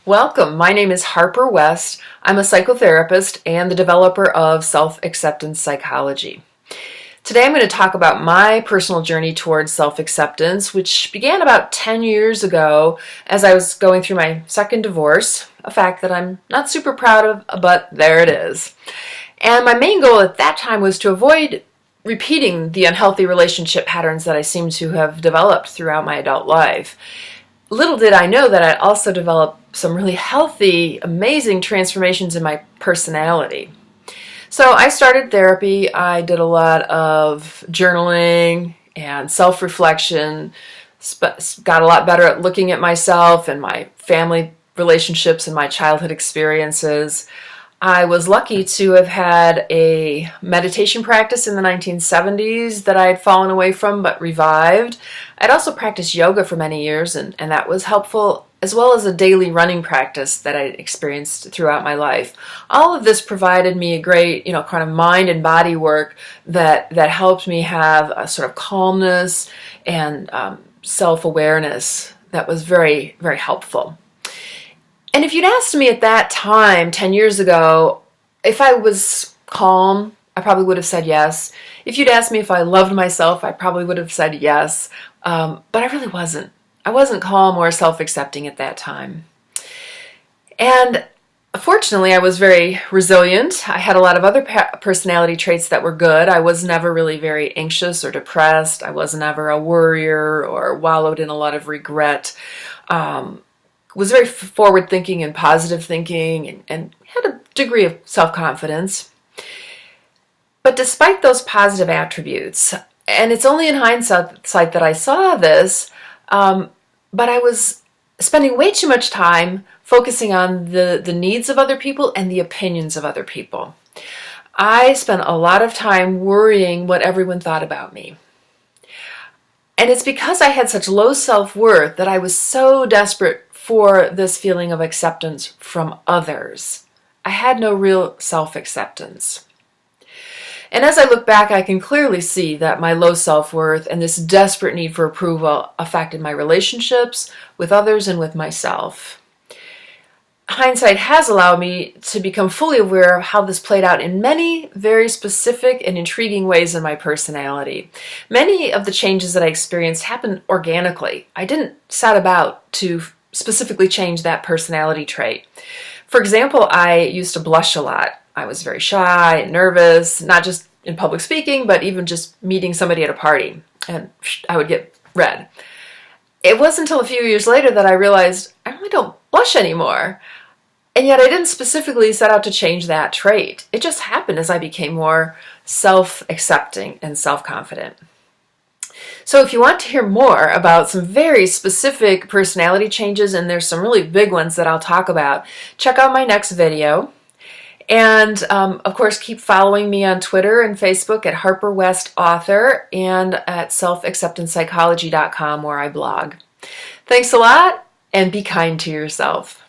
Welcome. My name is Harper West. I'm a psychotherapist and the developer of self-acceptance psychology. Today I'm going to talk about my personal journey towards self-acceptance, which began about 10 years ago as I was going through my second divorce, a fact that I'm not super proud of, but there it is. And my main goal at that time was to avoid repeating the unhealthy relationship patterns that I seem to have developed throughout my adult life. Little did I know that I'd also developed some really healthy, amazing transformations in my personality. So I started therapy. I did a lot of journaling and self-reflection, got a lot better at looking at myself and my family relationships and my childhood experiences. I was lucky to have had a meditation practice in the 1970s that I had fallen away from but revived. I'd also practiced yoga for many years, and that was helpful, as well as a daily running practice that I experienced throughout my life. All of this provided me a great, kind of mind and body work that helped me have a sort of calmness and self-awareness that was very, very helpful. And if you'd asked me at that time, 10 years ago, if I was calm, I probably would have said yes. If you'd asked me if I loved myself, I probably would have said yes. But I really wasn't. I wasn't calm or self-accepting at that time. And fortunately, I was very resilient. I had a lot of other personality traits that were good. I was never really very anxious or depressed. I was never a worrier or wallowed in a lot of regret. Was very forward-thinking and positive thinking and had a degree of self-confidence. But despite those positive attributes, and it's only in hindsight that I saw this, but I was spending way too much time focusing on the needs of other people and the opinions of other people. I spent a lot of time worrying what everyone thought about me. And it's because I had such low self-worth that I was so desperate for this feeling of acceptance from others. I had no real self-acceptance. And as I look back, I can clearly see that my low self-worth and this desperate need for approval affected my relationships with others and with myself. Hindsight has allowed me to become fully aware of how this played out in many very specific and intriguing ways in my personality. Many of the changes that I experienced happened organically. I didn't set about to specifically change that personality trait. For example, I used to blush a lot. I was very shy and nervous, not just in public speaking, but even just meeting somebody at a party, and I would get red. It wasn't until a few years later that I realized I really don't blush anymore. And yet I didn't specifically set out to change that trait. It just happened as I became more self-accepting and self-confident. So if you want to hear more about some very specific personality changes, and there's some really big ones that I'll talk about, check out my next video. And of course, keep following me on Twitter and Facebook at Harper West Author and at selfacceptancepsychology.com, where I blog. Thanks a lot, and be kind to yourself.